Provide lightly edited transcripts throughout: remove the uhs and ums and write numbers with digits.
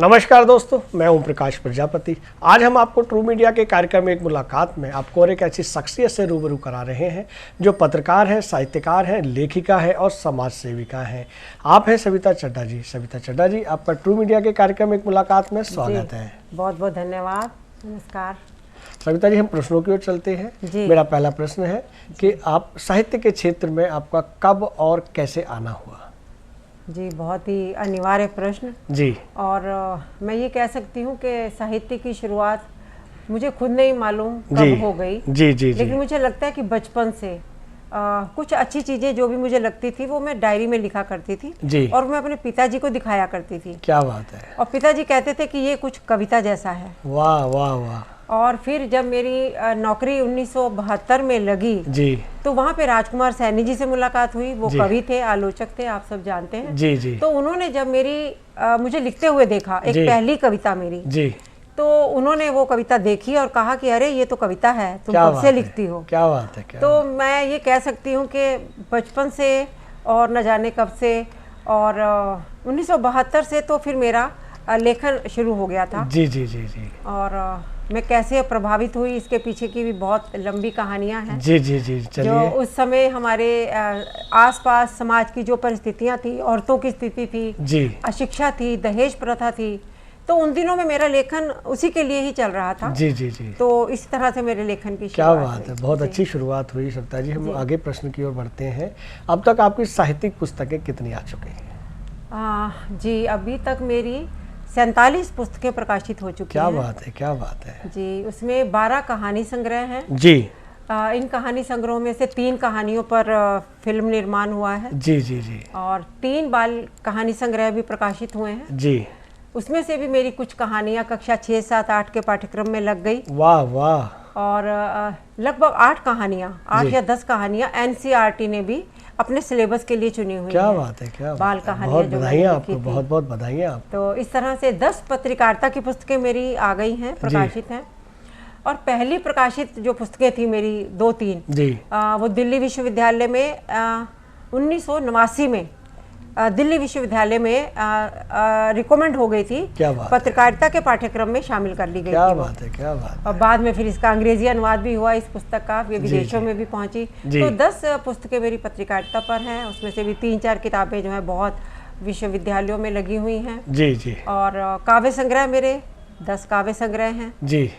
नमस्कार दोस्तों, मैं ओम प्रकाश प्रजापति। आज हम आपको ट्रू मीडिया के कार्यक्रम एक मुलाकात में आपको और एक ऐसी शख्सियत से रूबरू करा रहे हैं जो पत्रकार है, साहित्यकार है, लेखिका है और समाज सेविका है। आप हैं सविता चड्ढा जी। सविता चड्ढा जी, आपका ट्रू मीडिया के कार्यक्रम एक मुलाकात में स्वागत है। बहुत बहुत धन्यवाद। नमस्कार सविता जी, हम प्रश्नों की ओर चलते हैं। मेरा पहला प्रश्न है कि आप साहित्य के क्षेत्र में आपका कब और कैसे आना हुआ? जी, बहुत ही अनिवार्य प्रश्न जी। और मैं ये कह सकती हूँ कि साहित्य की शुरुआत मुझे खुद नहीं मालूम कब हो गई जी, लेकिन मुझे लगता है कि बचपन से कुछ अच्छी चीजें जो भी मुझे लगती थी वो मैं डायरी में लिखा करती थी जी। और मैं अपने पिताजी को दिखाया करती थी। क्या बात है। और पिताजी कहते थे कि ये कुछ कविता जैसा है। वाह वाह वाह। और फिर जब मेरी नौकरी 1972 में लगी जी, तो वहाँ पे राजकुमार सैनी जी से मुलाकात हुई। वो कवि थे, आलोचक थे, आप सब जानते हैं जी जी। तो उन्होंने जब मुझे लिखते हुए देखा, एक पहली कविता मेरी जी, तो उन्होंने वो कविता देखी और कहा कि अरे ये तो कविता है, तुम कब से लिखती हो? क्या बात है। तो मैं ये कह सकती हूँ कि बचपन से और न जाने कब से, और 1972 से तो फिर मेरा लेखन शुरू हो गया था जी जी जी जी। और मैं कैसे प्रभावित हुई, इसके पीछे की भी बहुत लंबी कहानियां हैं जी जी जी। जो उस समय हमारे आसपास समाज की जो परिस्थितियां थी, औरतों की स्थिति थी जी, अशिक्षा थी, दहेज प्रथा थी, तो उन दिनों में मेरा लेखन उसी के लिए ही चल रहा था जी जी जी। तो इस तरह से मेरे लेखन की क्या बात है। बहुत अच्छी शुरुआत हुई सविता जी। हम आगे प्रश्न की ओर बढ़ते हैं। अब तक आपकी साहित्यिक पुस्तकें कितनी आ चुकी हैं? जी, अभी तक मेरी 47 पुस्तकें प्रकाशित हो चुकी हैं। क्या बात है, क्या बात है जी। उसमें 12 कहानी संग्रह हैं जी। इन कहानी संग्रहों में से 3 कहानियों पर फिल्म निर्माण हुआ है जी जी जी। और 3 बाल कहानी संग्रह भी प्रकाशित हुए हैं जी। उसमें से भी मेरी कुछ कहानियां कक्षा 6, 7, 8 के पाठ्यक्रम में लग गई। वाह वाह। और लगभग 8 कहानियां, 8 या 10 कहानियां NCERT ने भी अपने सिलेबस के लिए चुनी हुई। क्या बात है, क्या बाल कहानियां। बहुत बधाइयाँ आपको, बहुत बहुत बधाइयाँ आपको। तो इस तरह से 10 पत्रकारिता की पुस्तकें मेरी आ गई हैं, प्रकाशित हैं। और पहली प्रकाशित जो पुस्तकें थी मेरी 2-3 जी, वो दिल्ली विश्वविद्यालय में 1989 में दिल्ली विश्वविद्यालय में रिकमेंड हो गई थी। क्या बात। पत्रकारिता के पाठ्यक्रम में शामिल कर ली गई। क्या बात है, क्या बात। और बाद में फिर इसका अंग्रेजी अनुवाद भी हुआ इस पुस्तक का, ये विदेशों में भी पहुंची। तो 10 पुस्तकें मेरी पत्रकारिता पर हैं। उसमें से भी 3-4 किताबें जो है बहुत विश्वविद्यालयों में लगी हुई हैं जी जी। और काव्य संग्रह मेरे 10 काव्य संग्रह हैं जी।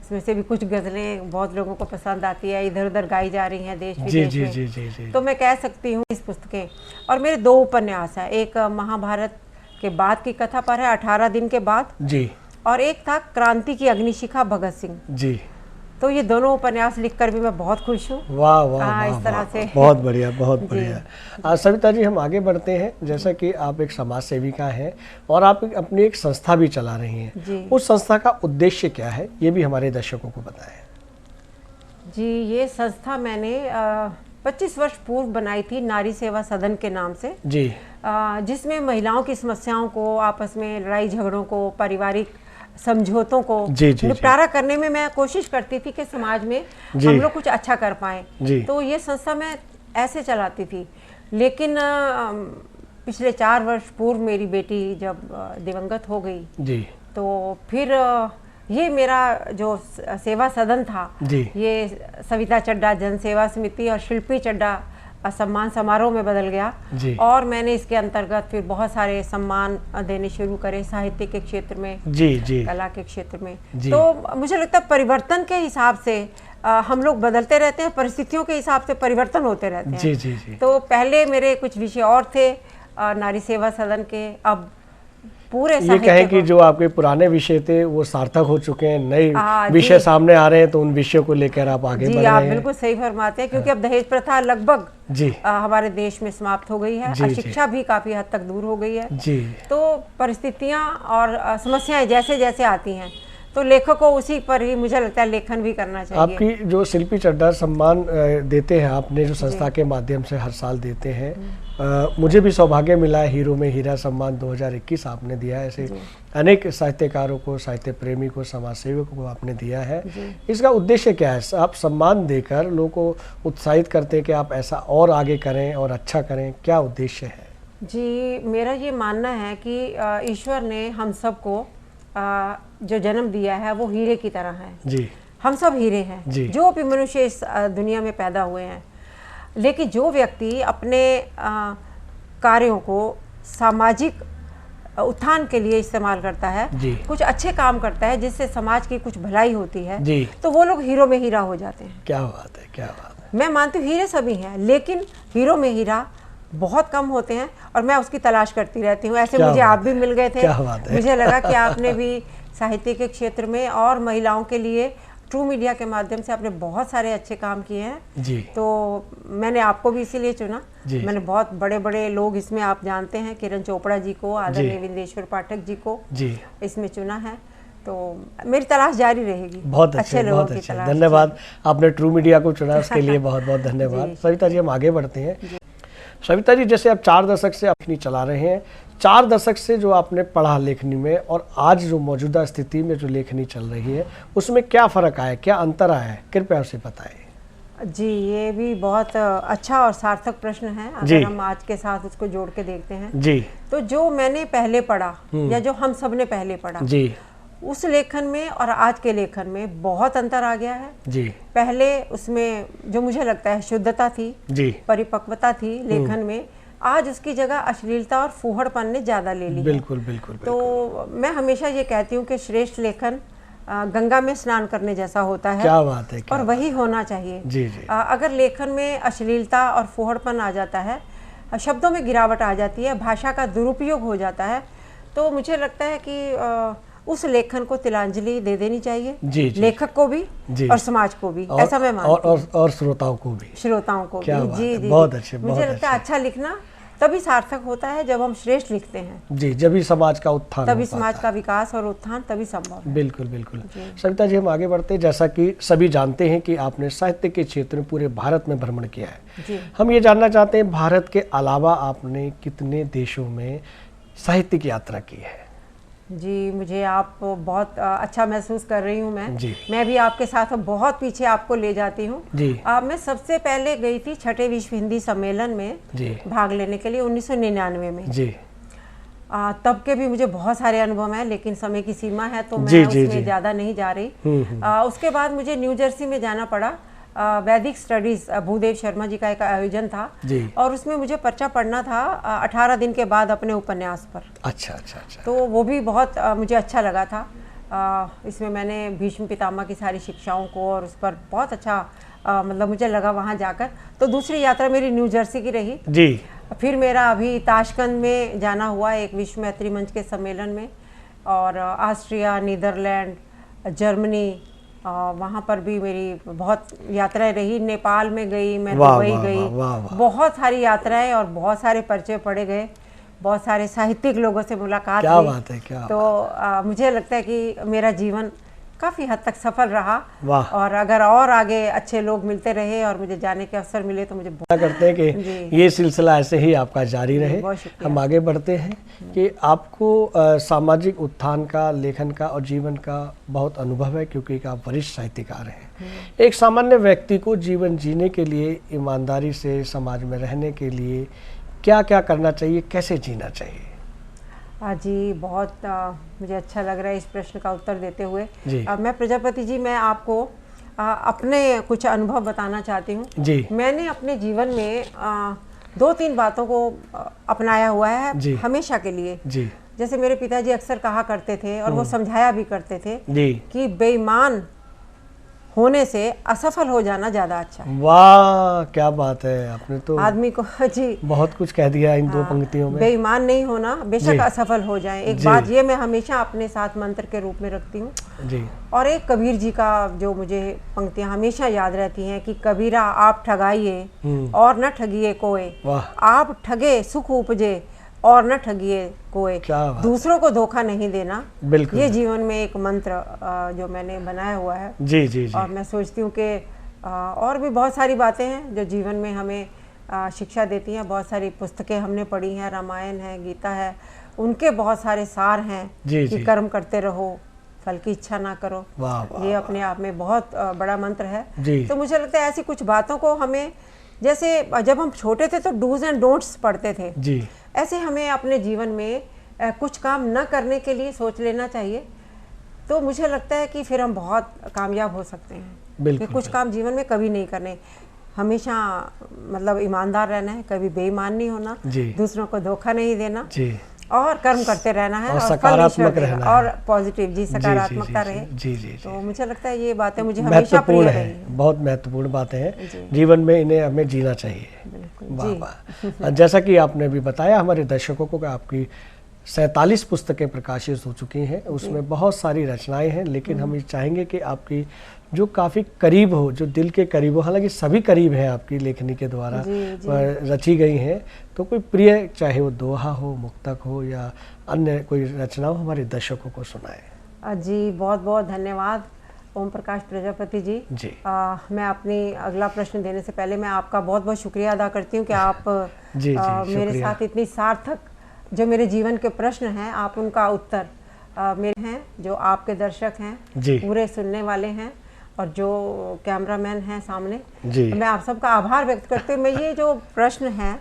इसमें से भी कुछ गजलें बहुत लोगों को पसंद आती है, इधर उधर गाई जा रही हैं देश विदेश में जी, जी, जी। तो मैं कह सकती हूँ इस पुस्तकें। और मेरे 2 उपन्यास हैं। एक महाभारत के बाद की कथा पर है, 18 दिन के बाद जी, और एक था क्रांति की अग्निशिखा भगत सिंह जी। तो ये दोनों उपन्यास लिखकर भी मैं बहुत खुश हूँ। वाह वाह, इस तरह से बहुत बढ़िया, बहुत बढ़िया। सविता जी, हम आगे बढ़ते हैं। जैसा कि आप एक समाज सेविका हैं और आप अपनी एक संस्था भी चला रही हैं, उस संस्था का उद्देश्य क्या है, ये भी हमारे दर्शकों को बताएं। जी, ये संस्था मैंने 25 वर्ष पूर्व बनाई थी, नारी सेवा सदन के नाम से जी, जिसमें महिलाओं की समस्याओं को, आपस में लड़ाई झगड़ों को, पारिवारिक समझौतों को निपटारा करने में मैं कोशिश करती थी कि समाज में हम लोग कुछ अच्छा कर पाएं। तो ये संस्था मैं ऐसे चलाती थी। लेकिन पिछले 4 वर्ष पूर्व मेरी बेटी जब दिवंगत हो गई जी, तो फिर ये मेरा जो सेवा सदन था जी, ये सविता चड्ढा जन सेवा समिति और शिल्पी चड्ढा सम्मान समारोह में बदल गया जी। और मैंने इसके अंतर्गत फिर बहुत सारे सम्मान देने शुरू करे, साहित्य के क्षेत्र में जी जी, कला के क्षेत्र में जी। तो मुझे लगता है परिवर्तन के हिसाब से हम लोग बदलते रहते हैं, परिस्थितियों के हिसाब से परिवर्तन होते रहते हैं जी जी जी। तो पहले मेरे कुछ विषय और थे नारी सेवा सदन के, अब पूरे ये कहें कि जो आपके पुराने विषय थे वो सार्थक हो चुके हैं, नए विषय सामने आ रहे हैं, तो उन विषयों को लेकर आप आगे बढ़ रहे हैं। आप बिल्कुल सही फरमाते हैं, क्योंकि अब दहेज प्रथा लगभग जी हमारे देश में समाप्त हो गई है, शिक्षा भी काफी हद तक दूर हो गई है जी। तो परिस्थितियां और समस्याएं जैसे जैसे आती हैं, तो लेखक को उसी पर ही मुझे लगता है लेखन भी करना चाहिए। आपकी जो शिल्पी चड्ढा सम्मान देते हैं, आपने जो संस्था के माध्यम से हर साल देते हैं, मुझे भी सौभाग्य मिला है, हीरो में हीरा सम्मान 2021 आपने दिया है। ऐसे अनेक साहित्यकारों को, साहित्य प्रेमी को, समाज सेवकों को आपने दिया है। इसका उद्देश्य क्या है? आप सम्मान देकर लोगों को उत्साहित करते हैं कि आप ऐसा और आगे करें और अच्छा करें, क्या उद्देश्य है? जी, मेरा ये मानना है कि ईश्वर ने हम सबको जो जन्म दिया है वो हीरे की तरह है जी। हम सब हीरे हैं, जो भी मनुष्य इस दुनिया में पैदा हुए हैं। लेकिन जो व्यक्ति अपने कार्यों को सामाजिक उत्थान के लिए इस्तेमाल करता है, कुछ अच्छे काम करता है जिससे समाज की कुछ भलाई होती है, तो वो लोग हीरो में हीरा हो जाते हैं। क्या बात है, क्या बात है। मैं मानती हूँ हीरे सभी हैं, लेकिन हीरो में हीरा बहुत कम होते हैं और मैं उसकी तलाश करती रहती हूँ। ऐसे मुझे आप भी मिल गए थे। मुझे लगा कि आपने भी साहित्य के क्षेत्र में और महिलाओं के लिए ट्रू मीडिया के माध्यम से आपने बहुत सारे अच्छे काम किए हैं जी। तो मैंने आपको भी इसीलिए चुना। मैंने बहुत बड़े बड़े लोग इसमें, आप जानते हैं, किरण चोपड़ा जी को, आदरणीय विंदेश्वर पाठक जी को इसमें चुना है। तो मेरी तलाश जारी रहेगी। बहुत अच्छे लोगों की तलाश। धन्यवाद, आपने ट्रू मीडिया को चुना, उसके लिए बहुत बहुत धन्यवाद। सविता जी, हम आगे बढ़ते हैं। सविता जी, जैसे आप 4 दशक से अपनी चला रहे हैं, 4 दशक से जो आपने पढ़ा लेखनी में और आज जो मौजूदा स्थिति में जो लेखनी चल रही है, उसमें क्या फ़र्क आया, क्या अंतर आया है, कृपया उसे बताएं। जी, ये भी बहुत अच्छा और सार्थक प्रश्न है। अगर हम आज के साथ उसको जोड़ के देखते हैं जी, तो जो मैंने पहले पढ़ा या जो हम सब ने पहले पढ़ा जी, उस लेखन में और आज के लेखन में बहुत अंतर आ गया है जी। पहले उसमें जो मुझे लगता है शुद्धता थी जी, परिपक्वता थी लेखन में, आज उसकी जगह अश्लीलता और फूहड़पन ने ज्यादा ले ली। बिल्कुल बिल्कुल। तो मैं हमेशा ये कहती हूँ कि श्रेष्ठ लेखन गंगा में स्नान करने जैसा होता है। क्या बात है, क्या और वही होना चाहिए जी जी। अगर लेखन में अश्लीलता और फूहड़पन आ जाता है, शब्दों में गिरावट आ जाती है, भाषा का दुरुपयोग हो जाता है, तो मुझे लगता है कि उस लेखन को तिलांजलि दे देनी चाहिए जी, जी। लेखक को भी जी, और समाज को भी, ऐसा मैं मानती हूँ, और श्रोताओं को भी, क्या भी जी, जी, बहुत अच्छे। मुझे लगता है अच्छा लिखना तभी सार्थक होता है जब हम श्रेष्ठ लिखते हैं जी, जब ही समाज का उत्थान, तभी समाज का विकास और उत्थान तभी संभव है। बिल्कुल बिल्कुल। सविता जी, हम आगे बढ़ते हैं। जैसा कि सभी जानते हैं कि आपने साहित्य के क्षेत्र में पूरे भारत में भ्रमण किया है जी। हम ये जानना चाहते हैं, भारत के अलावा आपने कितने देशों में साहित्य की यात्रा की है? जी, मुझे आप बहुत अच्छा महसूस कर रही हूँ। मैं भी आपके साथ बहुत पीछे आपको ले जाती हूँ। मैं सबसे पहले गई थी 6ठे विश्व हिंदी सम्मेलन में भाग लेने के लिए 1999 में जी। तब के भी मुझे बहुत सारे अनुभव हैं, लेकिन समय की सीमा है तो मैं उसमें ज़्यादा नहीं जा रही। उसके बाद मुझे न्यू जर्सी में जाना पड़ा। वैदिक स्टडीज भूदेव शर्मा जी का एक आयोजन था और उसमें मुझे पर्चा पढ़ना था 18 दिन के बाद अपने उपन्यास पर। अच्छा अच्छा अच्छा। तो वो भी बहुत मुझे अच्छा लगा था। इसमें मैंने भीष्म पितामह की सारी शिक्षाओं को और उस पर बहुत अच्छा मतलब मुझे लगा वहाँ जाकर। तो दूसरी यात्रा मेरी न्यू जर्सी की रही जी। फिर मेरा अभी ताशकंद में जाना हुआ एक विश्व मैत्री मंच के सम्मेलन में, और ऑस्ट्रिया, नीदरलैंड, जर्मनी, वहाँ पर भी मेरी बहुत यात्राएं रही। नेपाल में गई मैं, दुबई गई, बहुत सारी यात्राएं और बहुत सारे पर्चे पढ़े गए, बहुत सारे साहित्यिक लोगों से मुलाकात क्या बात है, क्या तो मुझे लगता है कि मेरा जीवन काफ़ी हद तक सफल रहा। और अगर और आगे अच्छे लोग मिलते रहे और मुझे जाने के अवसर मिले तो मुझे बहुत करते हैं कि ये सिलसिला ऐसे ही आपका जारी रहे। हम आगे बढ़ते हैं कि आपको सामाजिक उत्थान का, लेखन का और जीवन का बहुत अनुभव है, क्योंकि आप वरिष्ठ साहित्यकार हैं। एक सामान्य व्यक्ति को जीवन जीने के लिए, ईमानदारी से समाज में रहने के लिए क्या क्या करना चाहिए, कैसे जीना चाहिए? जी, बहुत मुझे अच्छा लग रहा है इस प्रश्न का उत्तर देते हुए। मैं प्रजापति जी, मैं आपको अपने कुछ अनुभव बताना चाहती हूँ जी। मैंने अपने जीवन में 2-3 बातों को अपनाया हुआ है हमेशा के लिए जी। जैसे मेरे पिताजी अक्सर कहा करते थे और वो समझाया भी करते थे कि बेईमान होने से असफल हो जाना ज्यादा अच्छा है। वाह, क्या बात है, आपने तो आदमी को जी बहुत कुछ कह दिया इन 2 पंक्तियों में। बेईमान नहीं होना, बेशक असफल हो जाए, एक बात ये मैं हमेशा अपने साथ मंत्र के रूप में रखती हूँ जी। और एक कबीर जी का जो मुझे पंक्तियां हमेशा याद रहती हैं कि कबीरा आप ठगाइए और न ठगिए कोई, आप ठगे सुख उपजे और न ठगिए कोई, दूसरों को धोखा नहीं देना। बिल्कुल, ये जीवन में एक मंत्र जो मैंने बनाया हुआ है जी, जी, जी। और मैं सोचती हूँ कि और भी बहुत सारी बातें हैं जो जीवन में हमें शिक्षा देती हैं। बहुत सारी पुस्तकें हमने पढ़ी हैं, रामायण है, गीता है, उनके बहुत सारे सार हैं कि कर्म करते रहो, फल की इच्छा ना करो। ये अपने आप में बहुत बड़ा मंत्र है। तो मुझे लगता है ऐसी कुछ बातों को हमें जैसे जब हम छोटे थे तो डूज एंड डोंट्स पढ़ते थे जी, ऐसे हमें अपने जीवन में कुछ काम न करने के लिए सोच लेना चाहिए, तो मुझे लगता है कि फिर हम बहुत कामयाब हो सकते हैं। बिल्कुल, कुछ काम जीवन में कभी नहीं करने, हमेशा मतलब ईमानदार रहना है, कभी बेईमान नहीं होना, दूसरों को धोखा नहीं देना जी, और कर्म करते रहना है, और सकारात्मक रहना है, और पॉजिटिव जी, सकारात्मकता रहे जी, जी, जी। तो मुझे लगता है ये बातें मुझे हमेशा प्रिय रही हैं। बहुत महत्वपूर्ण बातें हैं जीवन में, इन्हें हमें जीना चाहिए। वाह वाह। जैसा कि आपने भी बताया हमारे दर्शकों को कि आपकी 47 पुस्तकें प्रकाशित हो चुकी हैं, उसमें बहुत सारी रचनाएं हैं, लेकिन हम चाहेंगे कि आपकी जो काफ़ी करीब हो, जो दिल के करीब हो, हालांकि सभी करीब हैं आपकी लेखनी के द्वारा रची गई हैं, तो कोई प्रिय, चाहे वो दोहा हो, मुक्तक हो या अन्य कोई रचना हो, हमारे दर्शकों को सुनाए। जी बहुत बहुत धन्यवाद ओम प्रकाश प्रजापति जी। मैं अपनी अगला प्रश्न देने से पहले मैं आपका बहुत बहुत शुक्रिया अदा करती हूँ कि आप मेरे साथ इतनी सार्थक जो मेरे जीवन के प्रश्न हैं, आप उनका उत्तर मेरे हैं, जो आपके दर्शक हैं, पूरे सुनने वाले हैं, और जो कैमरामैन हैं सामने, मैं आप सबका आभार व्यक्त करती हूँ। मैं ये जो प्रश्न है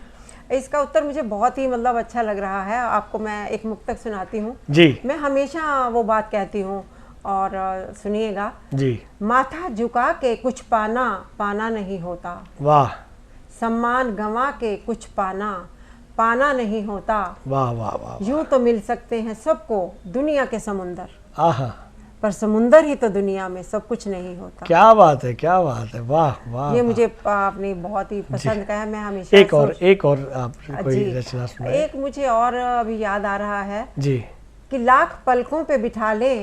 इसका उत्तर मुझे बहुत ही मतलब अच्छा लग रहा है। आपको मैं एक मुक्तक सुनाती हूँ। मैं हमेशा वो बात कहती हूँ, और सुनिएगा जी। माथा झुका के कुछ पाना, पाना नहीं होता। वाह। सम्मान गंवा के कुछ पाना, पाना नहीं होता। वाह वाह वाह। यूं तो मिल सकते हैं सबको दुनिया के समुंदर, आहा, पर समुंदर ही तो दुनिया में सब कुछ नहीं होता। क्या बात है, क्या बात है, वाह वाह। ये मुझे आपने बहुत ही पसंद का है। मैं हमेशा एक और आप कोई रचना सुनाइए। एक मुझे और अभी याद आ रहा है जी, कि लाख पलकों पे बिठा ले,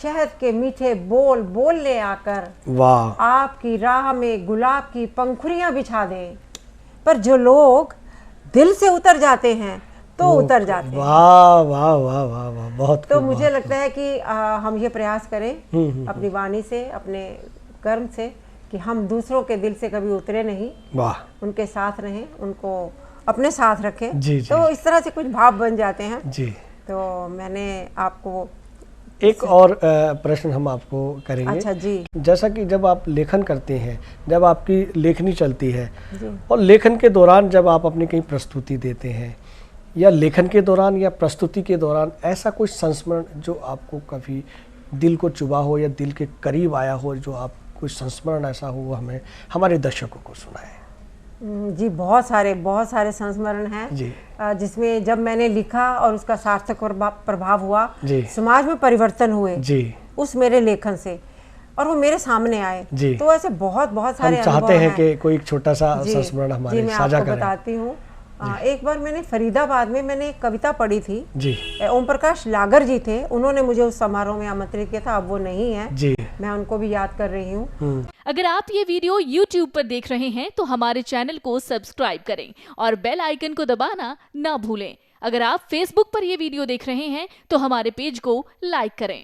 शहद के मीठे बोल बोल ले आकर, वाह, आपकी राह में गुलाब की पंखुड़ियां बिछा दे, पर जो लोग दिल से उतर जाते हैं तो उतर जाते हैं। वाह वाह वाह वाह वाह, बहुत। तो मुझे लगता है कि हम ये प्रयास करें अपनी वाणी से, अपने कर्म से, कि हम दूसरों के दिल से कभी उतरे नहीं, वाह, उनके साथ रहें, उनको अपने साथ रखें जी, जी, तो इस तरह से कुछ भाव बन जाते हैं जी। तो मैंने आपको एक और प्रश्न हम आपको करेंगे। अच्छा जी। जैसा कि जब आप लेखन करते हैं, जब आपकी लेखनी चलती है और लेखन के दौरान जब आप अपनी कहीं प्रस्तुति देते हैं, या लेखन के दौरान या प्रस्तुति के दौरान ऐसा कुछ संस्मरण जो आपको कभी दिल को चुभा हो या दिल के करीब आया हो, जो आप कुछ संस्मरण ऐसा हो, हमें हमारे दर्शकों को सुनाए। जी बहुत सारे संस्मरण हैं जी, जिसमें जब मैंने लिखा और उसका सार्थक प्रभाव हुआ, समाज में परिवर्तन हुए जी, उस मेरे लेखन से, और वो मेरे सामने आए जी। तो ऐसे बहुत सारे हम चाहते हैं कि कोई छोटा सा संस्मरण हमारे साझा करें। बताती हूँ। एक बार मैंने फरीदाबाद में मैंने एक कविता पढ़ी थी जी। ओम प्रकाश लागर जी थे, उन्होंने मुझे उस समारोह में आमंत्रित किया था, अब वो नहीं है जी, मैं उनको भी याद कर रही हूँ। अगर आप ये वीडियो YouTube पर देख रहे हैं तो हमारे चैनल को सब्सक्राइब करें और बेल आइकन को दबाना ना भूलें। अगर आप Facebook पर ये वीडियो देख रहे हैं तो हमारे पेज को लाइक करें।